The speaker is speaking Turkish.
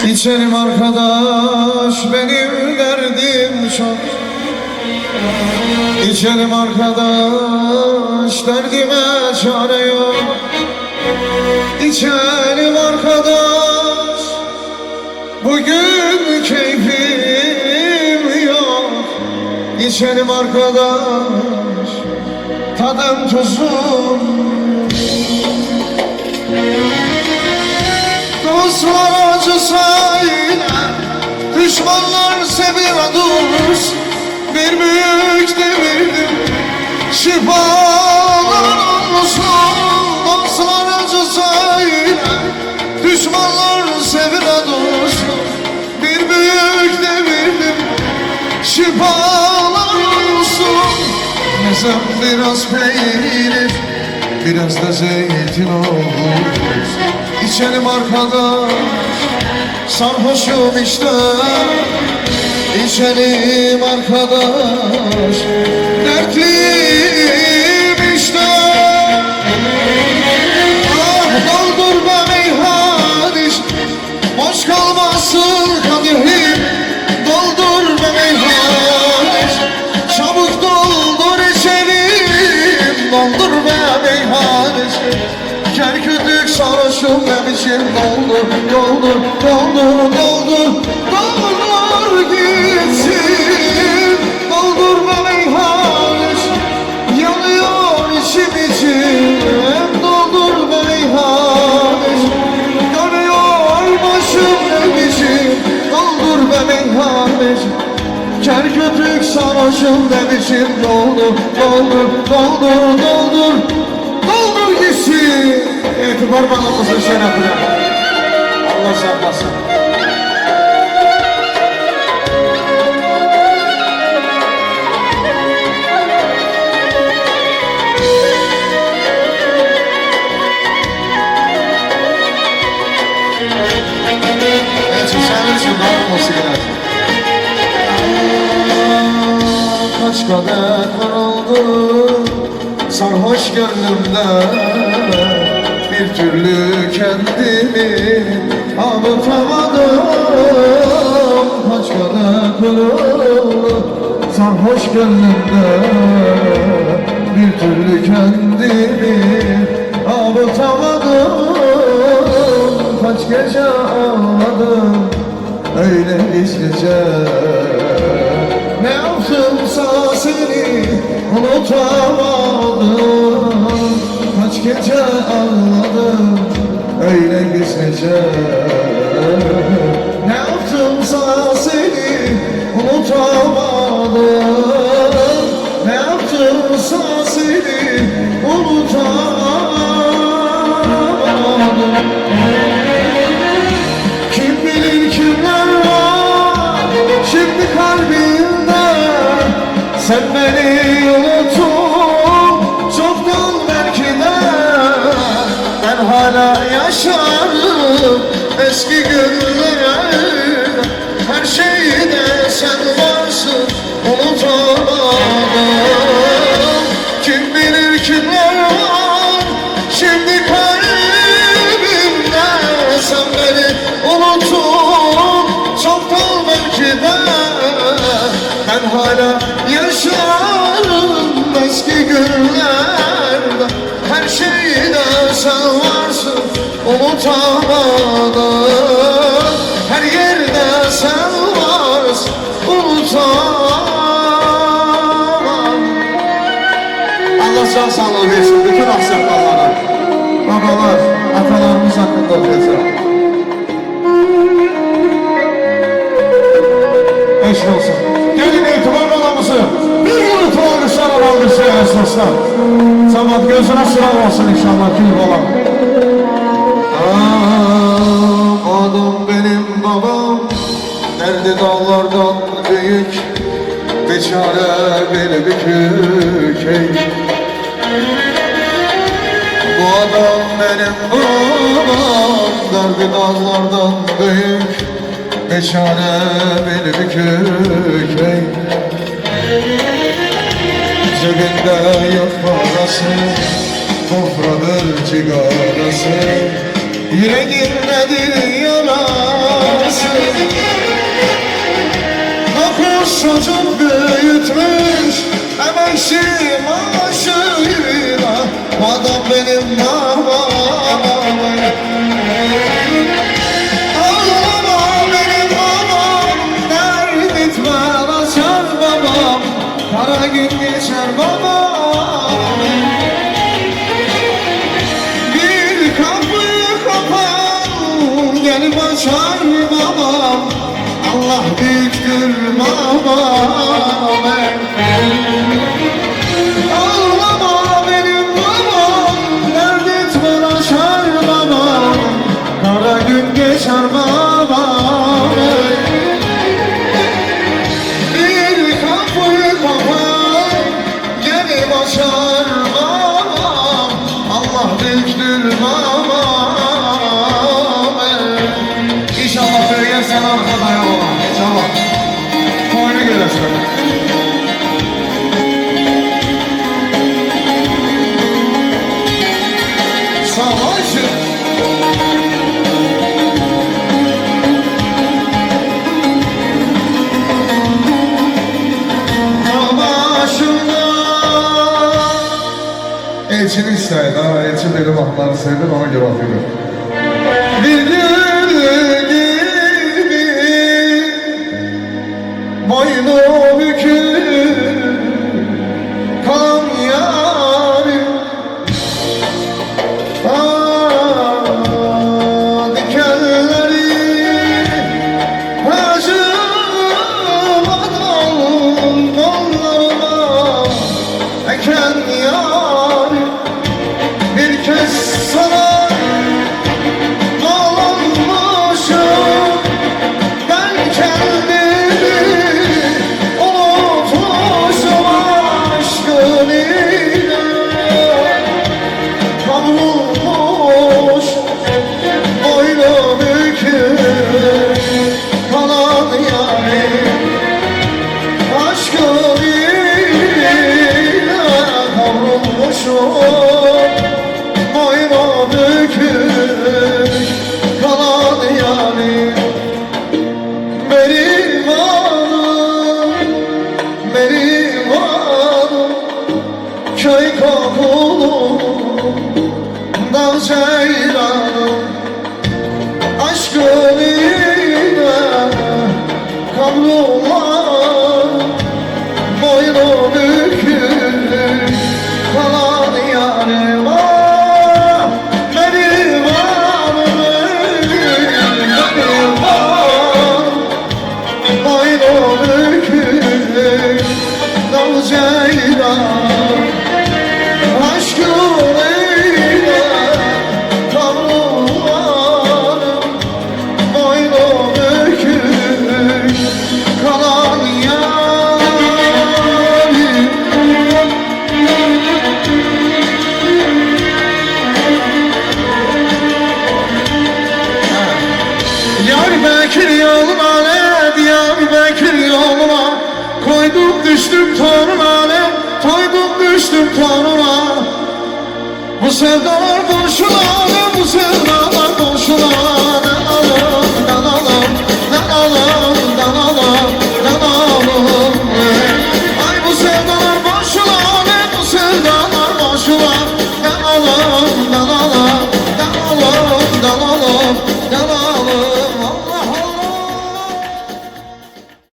İçerim arkadaş, benim derdim çok. İçerim arkadaş, derdime çare yok. İçerim arkadaş, bugün keyfim yok. İçerim arkadaş, tadım tuzum. Dostlar acı sayılar, düşmanlar seviyor dost. Bir büyük devirdim, şifalar olsun. Dostlar acı sayılar, düşmanlar seviyor dost. Bir büyük devirdim, şifalar olsun. Mezem biraz peynir, biraz da zeytin olur. İçerim arkadaş, sarhoşum işte. İçerim arkadaş, dertliyim işte. Ah doldur be meyhaniş, boş kalmasın kadehim. Doldur be meyhaniş, çabuk doldur içerim. Doldur be meyhaniş, Kerkütük sarhoşum ne biçim. Doldur, doldur, doldur, doldur, doldur gitsin. Doldur be meyhaniş, yanıyor içim içim. Doldur be meyhaniş, dönüyor başım ne biçim. Doldur be meyhaniş, Kerkütük sarhoşum ne biçim. Doldur, doldur, doldur, doldur, doldur gitsin. İtibar balımızın şerefine Allah saklasın. Kaç kadeh kırıldı sarhoş gönlümde, bir türlü kendimi avutamadım. Kaç kadeh kırıldı sarhoş gönlümde, bir türlü kendimi avutamadım. Kaç gece ağladım öyle hiç gece. Ne yaptımsa seni unutamadım. Kaç gece ağladım öyle gizlice. Ne yaptımsa seni unutamadım. Ne yaptımsa seni unutamadım. Kim bilir kimler var şimdi kalbimde. Sen beni unuttun çoktan belki de. Ben hala yaşarım eski günlere. Her şeyde sen varsın, unutamadım. Kim bilir kimler var şimdi kalbimde. Sen beni unuttun çoktan belki de. Ben hala yaşarım eski günlerde. Her şeyde sen varsın, unutamadım. Her yerde sen varsın, unutamam. Allah can sağlığı versin bütün aksaklarlara. Babalar, atalarımız hakkında okuyacağım. Eşk olsun. Gelin itibar balamızı bir yıl almışlar almışlar esaslar. Samat gözüne sıra olsun inşallah kül balam. Adam benim babam, derdi dağlardan büyük. Beçare beni bükük ey. Bu adam benim babam, derdi dağlardan büyük. Beçare beni bükük ey. Cebinde yok parası, kofradır cigarası. Yüreğimdedir yara, Dokuz çocuk büyütmüş emekçi maaşıyla. Bu adam benim babam. Ağlama benim babam, dert bitmez açar babam. Kara gün geçer babam. Bir kapıyı kapan gelip açar babam. Allah büyüktür babam. Ağlama benim babam, dert etme açar babam. Kara gün geçer babam. Bir kapıyı kapan gelip açar babam. Allah büyüktür babam. İnşallah böyle sen arkada yola. İnşallah. Koyunu gelirsin. Savaşın. Savaşında. Elçini istəyir ha. Elçi benim vaxtları sevdir, ona göre atıyor. Bir gül gibi boynu bükük kalan yarim. Dikenleri acımadan kollarıma eken yarim. Bir kez sana boynu bükük kalan yani. Benim hanım köy kokulu dal ceylanım. Aşkın ile kavrulmaz, boynu bükük kalan yarim. Ah, benim hanım, benim hanım, boynu bükük dal ceylan. Aşkın ile kavrulmaz, boynu bükük kalan yarim. Diyarbakır yoluna ne, Diyarbakır yoluna koydum düştüm toruna ne, koydum düştüm toruna. Bu sevdalar boşuna ne, bu sevdalar